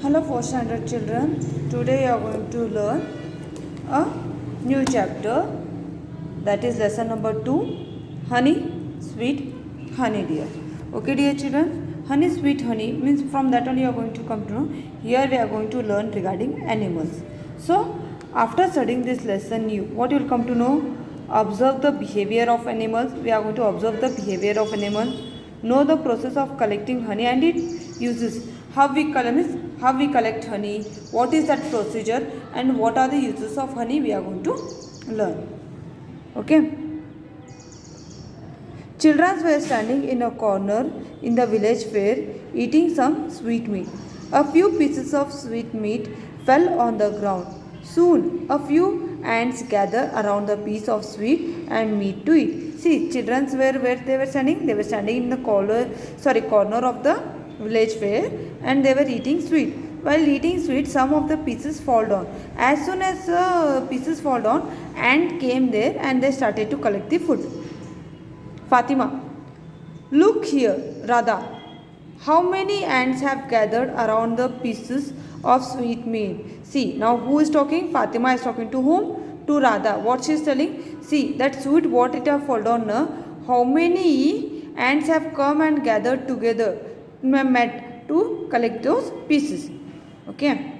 Hello, 4th standard children. Today you are going to learn a new chapter, that is lesson number 2, honey, sweet honey, dear. Okay, dear children, honey, sweet honey means from that only you are going to come to know. Here we are going to learn regarding animals. So, after studying this lesson, what you will come to know? Observe the behavior of animals. We are going to observe the behavior of animals. Know the process of collecting honey and its uses. How we collect honey, what is that procedure, and what are the uses of honey we are going to learn. Okay. Children were standing in a corner in the village fair eating some sweet meat. A few pieces of sweet meat fell on the ground. Soon a few ants gathered around the piece of sweet and meat to eat. See, children were where they were standing? They were standing in the corner of the village fair, and they were eating sweet. While eating sweet, some of the pieces fall down. As soon as pieces fall down, ant came there and they started to collect the food. Fatima, look here, Radha. How many ants have gathered around the pieces of sweet meat? See, now who is talking? Fatima is talking to whom? To Radha. What she is telling? See, that sweet what it have fallen down now. How many ants have come and gathered together, met to collect those pieces? Okay.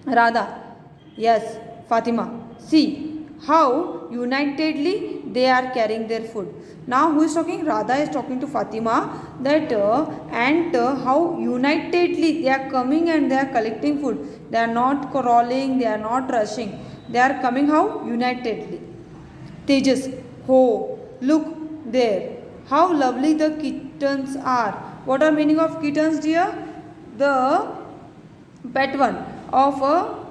Radha. Yes. Fatima. See how unitedly they are carrying their food. Now who is talking? Radha is talking to Fatima that how unitedly they are coming and they are collecting food. They are not crawling, they are not rushing. They are coming how? Unitedly. Tejas, oh, look there. How lovely the kittens are. What are meaning of kittens, dear? The pet one of a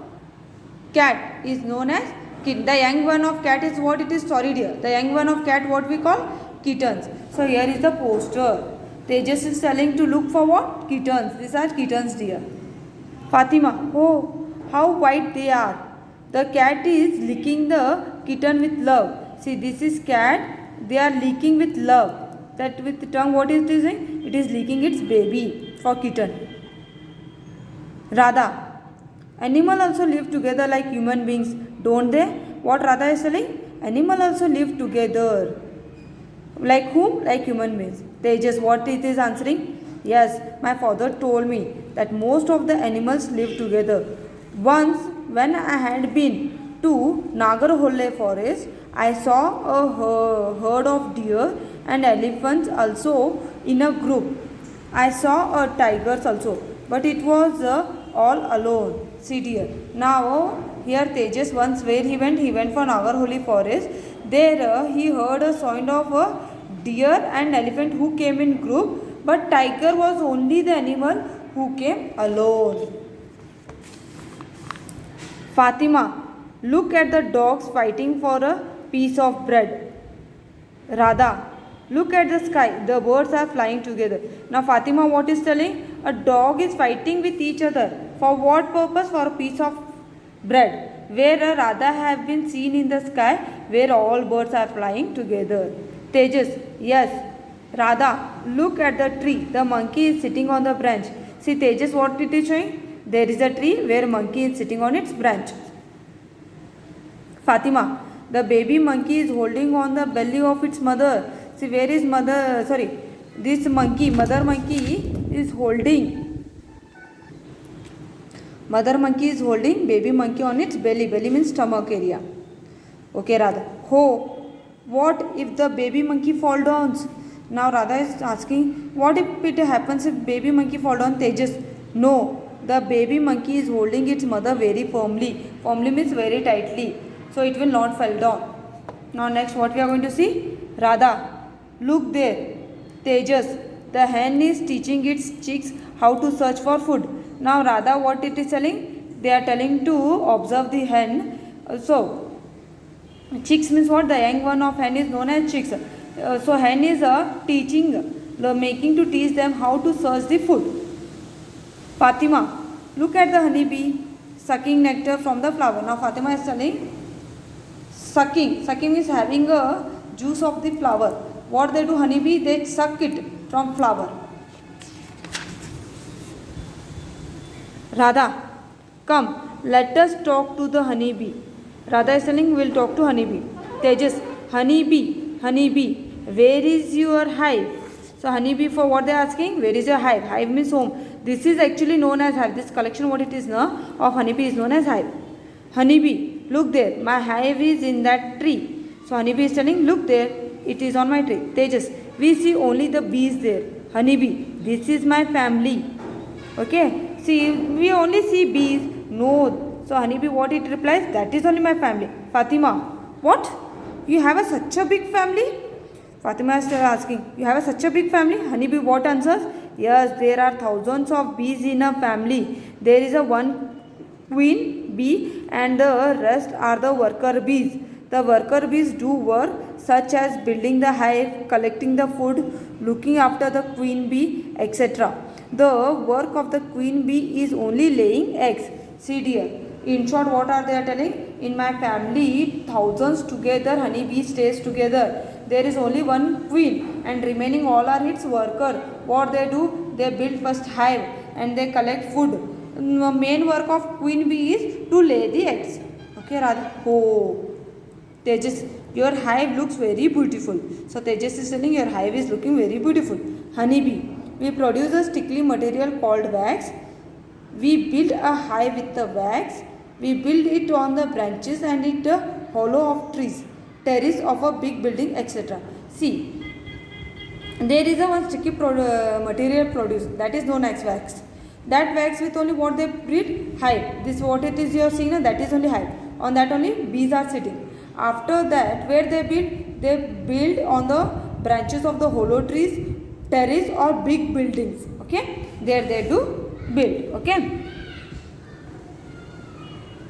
cat is known as kitten. The young one of cat is what it is? Sorry, dear. The young one of cat what we call? Kittens. So here is the poster. Tejas is telling to look for what? Kittens. These are kittens, dear. Fatima, oh, how white they are. The cat is licking the kitten with love. See, this is cat. They are licking with love. That with the tongue, what is it doing? It is licking its baby for kitten. Radha, animal also live together like human beings, don't they? What Radha is telling? Animal also live together. Like whom? Like human beings. Tejas, what it is answering? Yes, my father told me that most of the animals live together. Once, when I had been to Nagarhole forest, I saw a herd of deer and elephants also in a group. I saw a tigers also, but it was all alone. See dear. Now here Tejas once where he went for Nagarhole forest. There he heard a sound of a deer and elephant who came in group, but tiger was only the animal who came alone. Fatima, look at the dogs fighting for a piece of bread. Radha, look at the sky. The birds are flying together. Now Fatima what is telling? A dog is fighting with each other. For what purpose? For a piece of bread. Where a Radha have been seen in the sky, where all birds are flying together. Tejas, yes. Radha, look at the tree. The monkey is sitting on the branch. See Tejas, what it is showing? There is a tree where monkey is sitting on its branch. Fatima, the baby monkey is holding on the belly of its mother. See where is mother? Sorry, this monkey, mother monkey is holding. Mother monkey is holding baby monkey on its belly. Belly means stomach area. Okay, Radha. Ho, what if the baby monkey fall down? Now Radha is asking, what if it happens if baby monkey fall down? Tejas, no. The baby monkey is holding its mother very firmly. Firmly means very tightly. So it will not fall down. Now next what we are going to see? Radha, look there. Tejas, the hen is teaching its chicks how to search for food. Now Radha what it is telling? They are telling to observe the hen. So chicks means what? The young one of hen is known as chicks. So hen is making to teach them how to search the food. Fatima, look at the honeybee sucking nectar from the flower. Now Fatima is telling sucking. Sucking means having a juice of the flower. What they do honeybee? They suck it from flower. Radha, come, let us talk to the honeybee. Radha is telling, we'll talk to honeybee. Tejas, honeybee, where is your hive? So honeybee, for what they are asking, where is your hive? Hive means home. This is actually known as hive. This collection, what it is now of honeybee is known as hive. Honeybee, look there, my hive is in that tree. So honeybee is telling, look there, it is on my tree. Tejas, we see only the bees there. Honeybee, this is my family. Okay, see, we only see bees. No. So honeybee, what it replies? That is only my family. Fatima, what? You have such a big family? Fatima is still asking, you have such a big family? Honeybee, what answers? Yes, there are thousands of bees in a family. There is a one queen bee and the rest are the worker bees. The worker bees do work such as building the hive, collecting the food, looking after the queen bee, etc. The work of the queen bee is only laying eggs. See dear, in short what are they telling? In my family, thousands together, honeybee stays together. There is only one queen and remaining all are its worker. What they do? They build first hive and they collect food. The main work of queen bee is to lay the eggs. Okay, Radha? Oh. Tejas, your hive looks very beautiful. So Tejas is telling your hive is looking very beautiful. Honeybee, we produce a sticky material called wax. We build a hive with the wax. We build it on the branches and it a hollow of trees, terrace of a big building, etc. See, there is a one sticky material produced that is known as wax. That wax with only what they build? Hive. This what it is you are seeing, that is only hive. On that only bees are sitting. After that, where they build? They build on the branches of the hollow trees, terrace or big buildings. Okay, there they do build. Okay.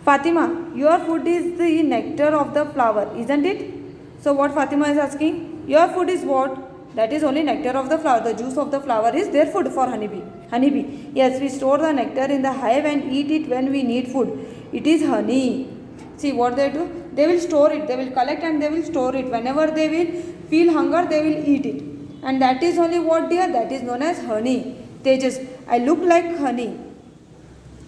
Fatima, your food is the nectar of the flower, isn't it? So what Fatima is asking? Your food is what? That is only nectar of the flower. The juice of the flower is their food for honeybee. Honeybee. Yes, we store the nectar in the hive and eat it when we need food. It is honey. See what they do? They will store it. They will collect and they will store it. Whenever they will feel hunger, they will eat it. And that is only what dear? That is known as honey. Tejas, I look like honey.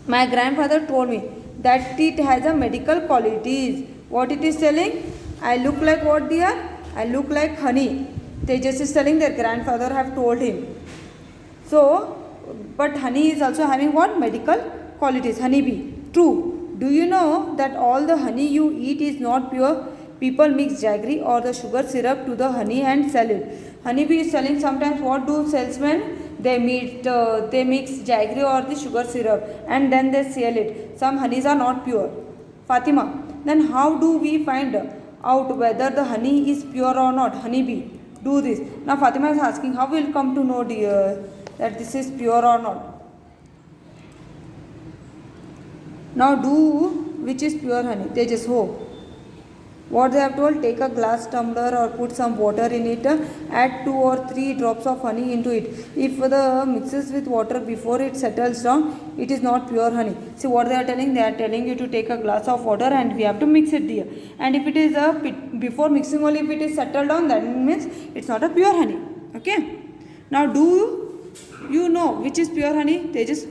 My grandfather told me that it has a medical qualities. What it is telling? I look like what dear? I look like honey. Tejas is telling their grandfather have told him. So, but honey is also having what? Medical qualities. Honeybee. True. Do you know that all the honey you eat is not pure? People mix jaggery or the sugar syrup to the honey and sell it. Honeybee is selling sometimes what do salesmen? They mix jaggery or the sugar syrup and then they sell it. Some honeys are not pure. Fatima, then how do we find out whether the honey is pure or not? Honeybee, do this. Now Fatima is asking, how will come to know dear that this is pure or not? Now do which is pure honey. They just hope. What they have told, take a glass tumbler or put some water in it, add 2 or 3 drops of honey into it. If the mixes with water before it settles down, it is not pure honey. See what they are telling? They are telling you to take a glass of water and we have to mix it dear. And if it is before mixing only if it is settled down, that means it's not a pure honey. Okay. Now do you know which is pure honey? They just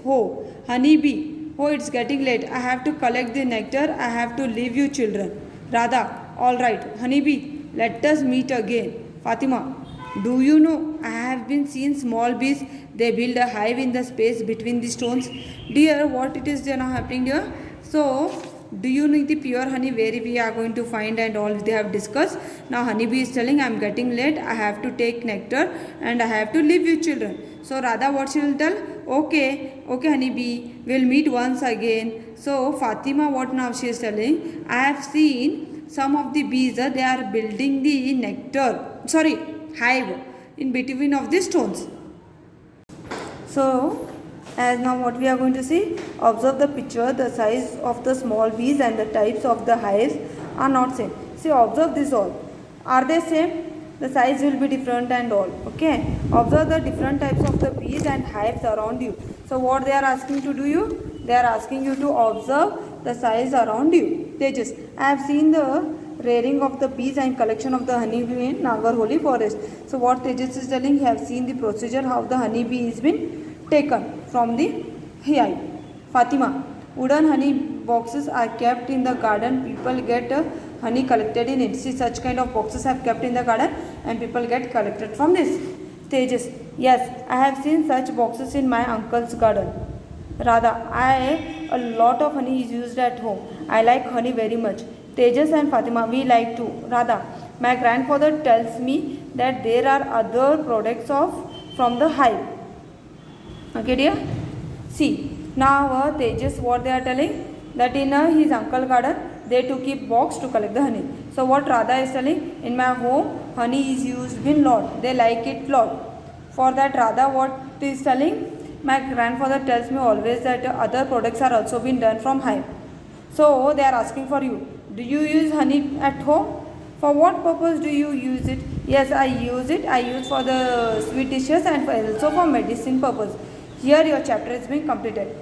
honey bee. Oh, it's getting late. I have to collect the nectar. I have to leave you children. Radha, alright. Honeybee, let us meet again. Fatima, do you know I have been seeing small bees. They build a hive in the space between the stones. Dear, what it is now happening here? So, do you know the pure honey where we are going to find and all they have discussed? Now honeybee is telling I am getting late. I have to take nectar and I have to leave you children. So Radha what she will tell? Okay honeybee, we'll meet once again. So Fatima what now she is telling? I have seen some of the bees, they are building the hive in between of the stones. So as now what we are going to see, observe the picture, the size of the small bees and the types of the hives are not same. See observe this all. Are they same? The size will be different and all. Okay. Observe the different types of the bees and hives around you. So what they are asking to do you? They are asking you to observe the size around you. Tejas, I have seen the rearing of the bees and collection of the honeybee in Nagarholi forest. So what Tejas is telling, he have seen the procedure how the honeybee is been taken from the hive. Fatima, wooden honey boxes are kept in the garden. People get honey collected in it. See, such kind of boxes have kept in the garden and people get collected from this. Stages. Yes, I have seen such boxes in my uncle's garden. Radha, a lot of honey is used at home. I like honey very much. Tejas and Fatima, we like too. Radha, my grandfather tells me that there are other products from the hive. Okay, dear. See, now Tejas, what they are telling, that in his uncle garden they to keep box to collect the honey. So what Radha is telling, in my home honey is used in lot. They like it lot. For that Radha, what is telling, my grandfather tells me always that other products are also being done from hive. So they are asking for you. Do you use honey at home? For what purpose do you use it? Yes, I use it. I use for the sweet dishes and also for medicine purpose. Here your chapter is being completed.